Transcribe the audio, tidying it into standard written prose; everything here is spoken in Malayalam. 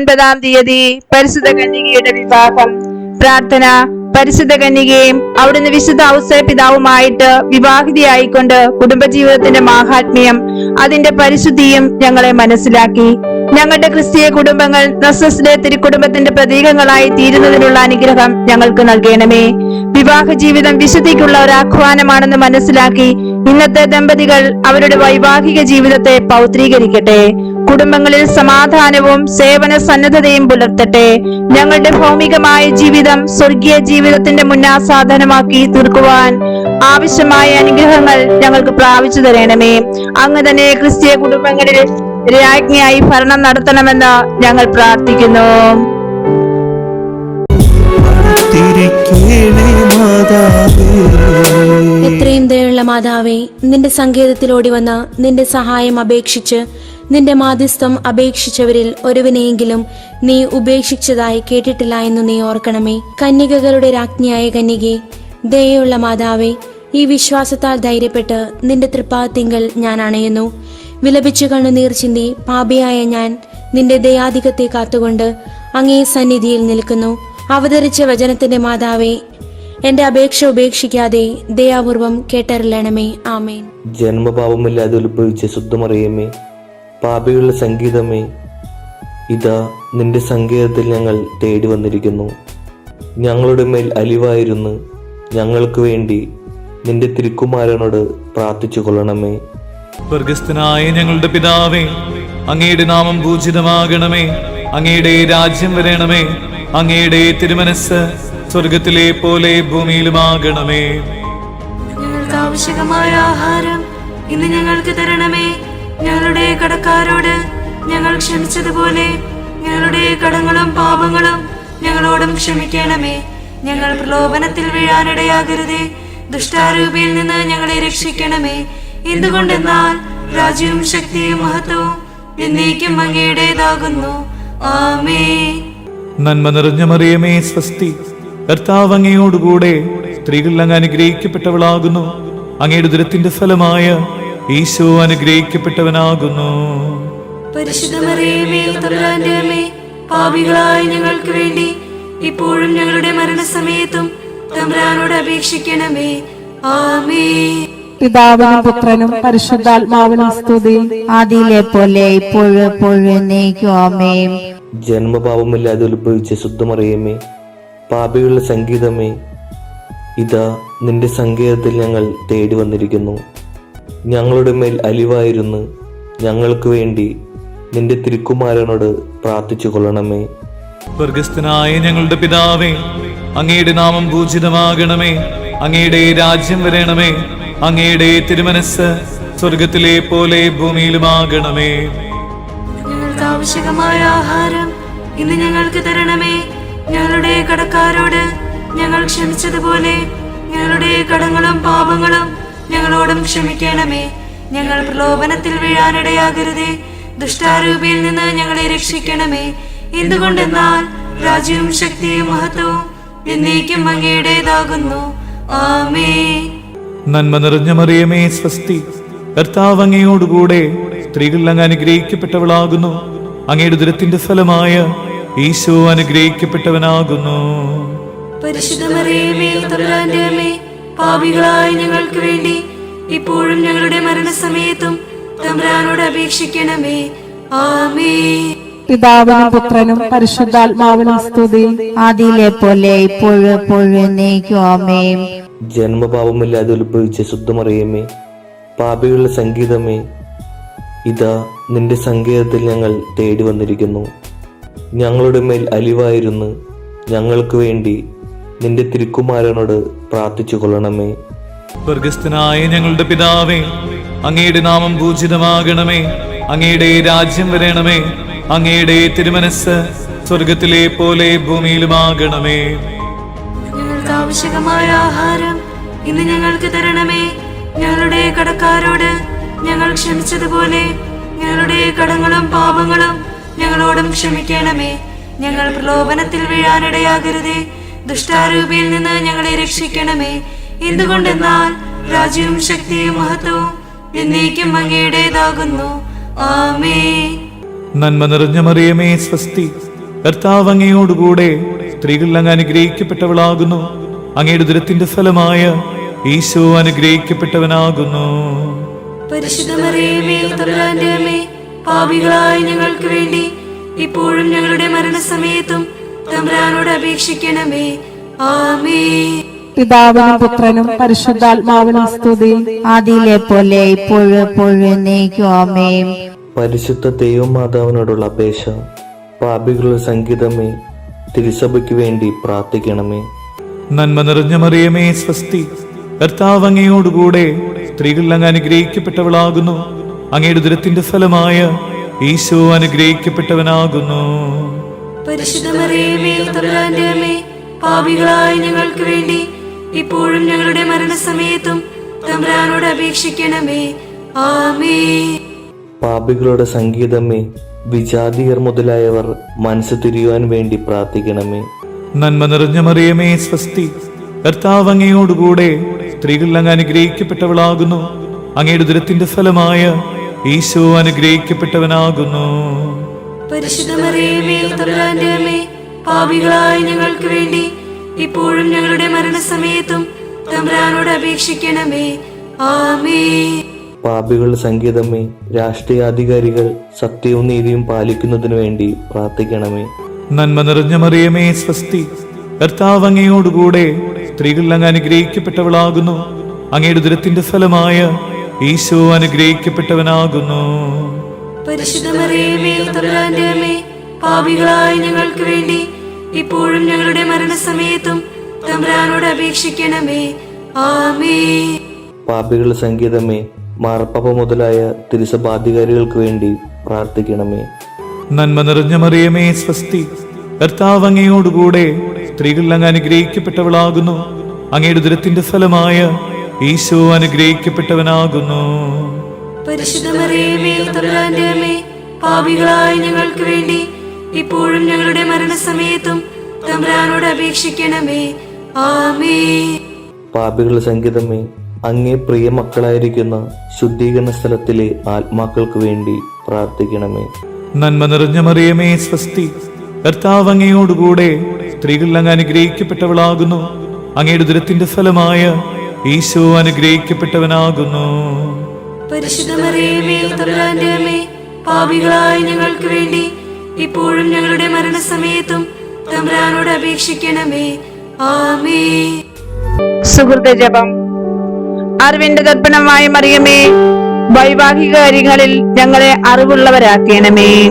9-ാം തീയതി പരിശുദ്ധ കന്യകയുടെ വിവാഹം. പ്രാർത്ഥന. പരിശുദ്ധ കന്യകയും അവിടുന്ന് വിശുദ്ധ ഔസേപ്പ് പിതാവുമായിട്ട് വിവാഹിതയായിക്കൊണ്ട് കുടുംബജീവിതത്തിന്റെ മാഹാത്മ്യം, അതിന്റെ പരിശുദ്ധിയും ഞങ്ങളെ മനസ്സിലാക്കി. ഞങ്ങളുടെ ക്രിസ്തീയ കുടുംബങ്ങൾ നസ്സസിലെ തിരുക്കുടുംബത്തിന്റെ പ്രതീകങ്ങളായി തീരുന്നതിനുള്ള അനുഗ്രഹം ഞങ്ങൾക്ക് നൽകണമേ. വിവാഹ ജീവിതം വിശുദ്ധിക്കുള്ള ഒരു ആഹ്വാനമാണെന്ന് മനസ്സിലാക്കി ഇന്നത്തെ ദമ്പതികൾ അവരുടെ വൈവാഹിക ജീവിതത്തെ പൗത്രീകരിക്കട്ടെ. കുടുംബങ്ങളിൽ സമാധാനവും സേവന സന്നദ്ധതയും പുലർത്തട്ടെ. ഞങ്ങളുടെ ഭൗമികമായ ജീവിതം സ്വർഗീയ ജീവിതത്തിന്റെ മുന്നാസാധനമാക്കി തീർക്കുവാൻ ആവശ്യമായ അനുഗ്രഹങ്ങൾ ഞങ്ങൾക്ക് പ്രാപിച്ചു തരണമേ. അങ്ങ് തന്നെ ക്രിസ്തീയ കുടുംബങ്ങളിൽ രാജ്ഞിയായി ഭരണം നടത്തണമെന്ന് ഞങ്ങൾ പ്രാർത്ഥിക്കുന്നു. എത്രയും ദയുള്ള മാതാവേ, നിന്റെ സങ്കേതത്തിലോടി വന്ന് നിന്റെ സഹായം അപേക്ഷിച്ച് നിന്റെ മാധ്യസ്ഥം അപേക്ഷിച്ചവരിൽ ഒരുവനെയെങ്കിലും നീ ഉപേക്ഷിച്ചതായി കേട്ടിട്ടില്ല എന്ന് നീ ഓർക്കണമേ. കന്യകകളുടെ രാജ്ഞിയായ കന്യകേ, ദയുള്ള മാതാവേ, ഈ വിശ്വാസത്താൽ ധൈര്യപ്പെട്ട് നിന്റെ തൃപ്പാദത്തിങ്കൽ ഞാൻ അണയുന്നു. വിലപിച്ചു കണ്ണുനീർ ചിന്തി പാപിയായ ഞാൻ നിന്റെ ദയാധികത്തെ കാത്തുകൊണ്ട് അങ്ങേ സന്നിധിയിൽ നിൽക്കുന്നു. അവതരിച്ച വചനത്തിന്റെ മാതാവേ, എന്റെ അപേക്ഷ ഉപേക്ഷിക്കാതെ ദയാപൂർവം കേട്ടറിയണമേ. ആമേൻ. ജന്മപാപമില്ലാതെ ഉത്ഭവിച്ച ശുദ്ധമറിയമേ, പാപികളുടെ സംഗീതമേ, ഇതാ നിന്റെ സങ്കേതത്തിൽ ഞങ്ങൾ തേടി വന്നിരിക്കുന്നു. ഞങ്ങളുടെ മേൽ അലിവായിരുന്നു ഞങ്ങൾക്ക് വേണ്ടി നിന്റെ തിരുക്കുമാരനോട് പ്രാർത്ഥിച്ചു കൊള്ളണമേ. സ്വർഗസ്ഥനായ ഞങ്ങളുടെ പിതാവേ, അങ്ങയുടെ നാമം പൂജിതമാകണമേ. അങ്ങയുടെ രാജ്യം വരണമേ. അങ്ങയുടെ തിരുമനസ് സ്വർഗത്തിലെ പോലെ ഭൂമിയിലുമാകണമേ. ഞങ്ങൾക്ക് ആവശ്യമായ ആഹാരം ഇന്ന് ഞങ്ങൾക്ക് തരണമേ. ഞങ്ങളുടെ കടക്കാരോട് ഞങ്ങൾ ക്ഷമിച്ചതുപോലെ ഞങ്ങളുടെ കടങ്ങളും പാപങ്ങളും ഞങ്ങളോടും ക്ഷമിക്കണമേ. ഞങ്ങൾ പ്രലോഭനത്തിൽ വീഴാനിടയാകരുതേ. ദുഷ്ടാരൂപിയിൽ നിന്ന് ഞങ്ങളെ രക്ഷിക്കണമേ. എന്തുകൊണ്ടെന്നാൽ രാജ്യവും ശക്തിയും മഹത്വവും എന്നേക്കും അങ്ങയുടേതാകുന്നു. ആമേൻ. നന്മ നിറഞ്ഞ മറിയമേ, സ്വസ്തി. കർത്താവ് അങ്ങയോടുകൂടെ സ്ത്രീകൾ അങ്ങ് അനുഗ്രഹിക്കപ്പെട്ടവളാകുന്നു. അങ്ങയുടെ ഉദരത്തിന്റെ ഫലമായ ഈശോ അനുഗ്രഹിക്കപ്പെട്ടവനാകുന്നു. പരിശുദ്ധ മറിയമേ, തമ്പുരാന്റെ അമ്മേ, പാപികളായ ഞങ്ങൾക്ക് വേണ്ടി ഇപ്പോഴും ഞങ്ങളുടെ മരണസമയത്തും തമ്പുരാനോട് അപേക്ഷിക്കണമേ. ആമേൻ. പിതാവിനും പുത്രനും പരിശുദ്ധാത്മാവിനും സ്തുതി, ആദിയിലെ പോലെ ഇപ്പോഴും എപ്പോഴും എന്നേക്കും. ആമേൻ. ജന്മപാപമില്ലാതെ ഉത്ഭവിച്ച ശുദ്ധമറിയമേ, പാപികളുടെ സംഗീതമേ, ഇതാ നിന്റെ സങ്കേതത്തിൽ ഞങ്ങൾ തേടി വന്നിരിക്കുന്നു. ഞങ്ങളുടെ മേൽ അലിവായിരുന്നു ഞങ്ങൾക്ക് വേണ്ടി നിന്റെ തിരുക്കുമാരനോട് പ്രാർത്ഥിച്ചു കൊള്ളണമേ. സ്വർഗസ്ഥനായ ഞങ്ങളുടെ പിതാവേ, അങ്ങയുടെ നാമം പൂജിതമാകണമേ. അങ്ങയുടെ രാജ്യം വരണമേ. അങ്ങയുടെ തിരുമനസ് സ്വർഗത്തിലെ പോലെ ഭൂമിയിലുമാകണമേ. ഞങ്ങൾക്ക് ആവശ്യമായ ആഹാരം ഇന്ന് ഞങ്ങൾക്ക് തരണമേ. ഞങ്ങളുടെ കടക്കാരോട് ഞങ്ങൾ ക്ഷമിച്ചതുപോലെ ഞങ്ങളുടെ കടങ്ങളും പാപങ്ങളും ഞങ്ങളോടും ക്ഷമിക്കണമേ. ഞങ്ങൾ പ്രലോഭനത്തിൽ വീഴാനിടയാകരുതേ. ദുഷ്ടാരൂപിയിൽ നിന്ന് ഞങ്ങളെ രക്ഷിക്കണമേ. എന്തുകൊണ്ടെന്നാൽ രാജ്യവും ശക്തിയും മഹത്വവും എന്നേക്കും അങ്ങയുടേതാകുന്നു. ആമേൻ. നന്മ നിറഞ്ഞ മറിയമേ, സ്വസ്തി. കർത്താവ് അങ്ങയോടുകൂടെ സ്ത്രീകൾ അങ്ങ് അനുഗ്രഹിക്കപ്പെട്ടവളാകുന്നു. അങ്ങയുടെ ഉദരത്തിന്റെ ഫലമായ ഈശോ അനുഗ്രഹിക്കപ്പെട്ടവനാകുന്നു. പരിശുദ്ധ മറിയമേ, തമ്പുരാന്റെ അമ്മേ, പാപികളായ ഞങ്ങൾക്ക് വേണ്ടി ഇപ്പോഴും ഞങ്ങളുടെ മരണസമയത്തും തമ്പുരാനോട് അപേക്ഷിക്കണമേ. ആമേൻ. പിതാവിനും പുത്രനും പരിശുദ്ധാത്മാവിനും സ്തുതി, ആദിയിലെ പോലെ ഇപ്പോഴും എപ്പോഴും എന്നേക്കും. ആമേൻ. ജന്മപാപമില്ലാതെ ഉത്ഭവിച്ച ശുദ്ധമറിയമേ, പാപികളുടെ സംഗീതമേ, ഇതാ നിന്റെ സങ്കേതത്തിൽ ഞങ്ങൾ തേടി വന്നിരിക്കുന്നു. ഞങ്ങളുടെ മേൽ അലിവായിരുന്നു ഞങ്ങൾക്ക് വേണ്ടി നിന്റെ തിരുക്കുമാരനോട് പ്രാർത്ഥിച്ചു കൊള്ളണമേ. സ്വർഗസ്ഥനായ ഞങ്ങളുടെ പിതാവേ, അങ്ങയുടെ നാമം പൂജിതമാകണമേ. അങ്ങയുടെ രാജ്യം വരണമേ. അങ്ങയുടെ തിരുമനസ് സ്വർഗത്തിലെ പോലെ ഭൂമിയിലുമാകണമേ. ഞങ്ങൾക്ക് ആവശ്യമായ ആഹാരം ഇന്ന് ഞങ്ങൾക്ക് തരണമേ. ഞങ്ങളുടെ കടക്കാരോട് ഞങ്ങൾ ക്ഷമിച്ചതുപോലെ ഞങ്ങളുടെ കടങ്ങളും പാപങ്ങളും ഞങ്ങളോടും ക്ഷമിക്കണമേ. ഞങ്ങൾ പ്രലോഭനത്തിൽ വീഴാനിടയാകരുതേ. ദുഷ്ടാരൂപിയിൽ നിന്ന് ഞങ്ങളെ രക്ഷിക്കണമേ. എന്തുകൊണ്ടെന്നാൽ രാജ്യവും ശക്തിയും മഹത്വവും എന്നേക്കും അങ്ങയുടേതാകുന്നു. ആമേൻ. നന്മ നിറഞ്ഞ മറിയമേ, സ്വസ്തി. കർത്താവ് അങ്ങയോടുകൂടെ സ്ത്രീകൾ അങ്ങ് അനുഗ്രഹിക്കപ്പെട്ടവളാകുന്നു. അങ്ങയുടെ ഉദരത്തിന്റെ ഫലമായ ഈശോ അനുഗ്രഹിക്കപ്പെട്ടവനാകുന്നു. പരിശുദ്ധ മറിയമേ, തമ്പുരാന്റെ അമ്മേ, പാപികളായ ഞങ്ങൾക്ക് വേണ്ടി ഇപ്പോഴും ഞങ്ങളുടെ മരണസമയത്തും തമ്പുരാനോട് അപേക്ഷിക്കണമേ. ആമേൻ. പിതാവിനും പുത്രനും പരിശുദ്ധാത്മാവിനും സ്തുതി. ആദിയിലെ പോലെ ഇപ്പോഴും എപ്പോഴും എന്നേക്കും ആമേൻ. പരിശുദ്ധ ദൈവമാതാവിനോടുള്ള അപേക്ഷ. പാപികളുടെ സംഗീതമേ, തിരുസഭയ്ക്ക് വേണ്ടി പ്രാർത്ഥിക്കണമേ. നന്മ നിറഞ്ഞ മറിയമേ, സ്വസ്തി. കർത്താവ് അങ്ങയോടുകൂടെ സ്ത്രീകൾ അങ്ങ് അനുഗ്രഹിക്കപ്പെട്ടവളാകുന്നു. അങ്ങയുടെ ഉദരത്തിന്റെ ഫലമായ ഈശോ അനുഗ്രഹിക്കപ്പെട്ടവനാകുന്നു. പരിശുദ്ധ മറിയമേ, തമ്പുരാന്റെ അമ്മേ, പാപികളായ ഞങ്ങൾക്ക് വേണ്ടി ഇപ്പോഴും ഞങ്ങളുടെ മരണസമയത്തും തമ്പുരാനോട് അപേക്ഷിക്കണമേ. ആമേൻ. പാപികളുടെ സംഗീതമേ, വിജാതിയർ മുതലായവർ മനസ്സ് തിരിയുവാൻ വേണ്ടി പ്രാർത്ഥിക്കണമേ. നന്മ നിറഞ്ഞ മറിയമേ, സ്വസ്തി. കർത്താവ് അങ്ങയോടുകൂടെ സ്ത്രീകൾ അങ്ങ് അനുഗ്രഹിക്കപ്പെട്ടവളാകുന്നു. അങ്ങയുടെ ഉദരത്തിന്റെ ഫലമായ ഈശോ അനുഗ്രഹിക്കപ്പെട്ടവനാകുന്നു. പരിശുദ്ധ മറിയമേ, തമ്പുരാന്റെ അമ്മേ, പാപികളായ ഞങ്ങൾക്ക് വേണ്ടി ഇപ്പോഴും ഞങ്ങളുടെ മരണസമയത്തും തമ്പുരാനോട് അപേക്ഷിക്കണമേ. ആമേൻ. പാപികളുടെ സംഗീതമേ, രാഷ്ട്രീയാധികാരികൾ സത്യവും നീതിയും പാലിക്കുന്നതിനു വേണ്ടി പ്രാർത്ഥിക്കണമേ. നന്മ നിറഞ്ഞ മറിയമേ, സ്വസ്തി. കർത്താവ് അങ്ങയോടുകൂടെ സ്ത്രീകൾ അങ്ങ് അനുഗ്രഹിക്കപ്പെട്ടവളാകുന്നു. അങ്ങയുടെ ഉദരത്തിന്റെ ഫലമായ ഈശോ അനുഗ്രഹിക്കപ്പെട്ടവനാകുന്നു. പരിശുദ്ധ മറിയമേ, തമ്പുരാന്റെ അമ്മേ, പാപികളായ ഞങ്ങൾക്ക് വേണ്ടി ഇപ്പോഴും ഞങ്ങളുടെ മരണസമയത്തും തമ്പുരാനോട് അപേക്ഷിക്കണമേ. ആമേൻ. പാപികളുടെ സംഗീതമേ, മാർപ്പാപ്പ മുതലായ തിരുസഭാധികാരികൾക്ക് വേണ്ടി പ്രാർത്ഥിക്കണമേ. നന്മ നിറഞ്ഞ മറിയമേ, സ്വസ്തി. കർത്താവ് അങ്ങയോടുകൂടെ സ്ത്രീകൾ അങ്ങ് അനുഗ്രഹിക്കപ്പെട്ടവളാകുന്നു. അങ്ങയുടെ ഉദരത്തിന്റെ ഫലമായ ഈശോ അനുഗ്രഹിക്കപ്പെട്ടവനാകുന്നു. പരിശുദ്ധ മറിയമേ, തമ്പുരാന്റെ അമ്മേ, പാപികളായ ഞങ്ങൾക്ക് വേണ്ടി ഇപ്പോഴും ഞങ്ങളുടെ മരണസമയത്തും തമ്പുരാനോട് അപേക്ഷിക്കണമേ. ആമേൻ. പാപികളുടെ സംഗീതമേ, അങ്ങേ പ്രിയ മക്കളായിരിക്കുന്ന ശുദ്ധീകരണ സ്ഥലത്തിലെ ആത്മാക്കൾക്ക് വേണ്ടി പ്രാർത്ഥിക്കണമേ. നന്മ നിറഞ്ഞ മറിയമേ, സ്വസ്തി. കർത്താവ് അങ്ങയോടുകൂടെ സ്ത്രീകൾ അങ്ങ് അനുഗ്രഹിക്കപ്പെട്ടവളാകുന്നു. അങ്ങയുടെ ഉദരത്തിന്റെ ഫലമായ ഈശോ അനുഗ്രഹിക്കപ്പെട്ടവനാകുന്നു. പരിശുദ്ധ മറിയമേ, തമ്പുരാന്റെ അമ്മേ, പാപികളായ ഞങ്ങൾക്ക് വേണ്ടി ഇപ്പോഴും ഞങ്ങളുടെ മരണസമയത്തും തമ്പുരാനോട് അപേക്ഷിക്കണമേ. ആമേൻ. സുഹൃത ജപം. അറിവിന്റെ ദർപ്പണമായ മറിയമേ, വൈവാഹിക കാര്യങ്ങളിൽ ഞങ്ങളെ അറിവുള്ളവരാക്കണമേ.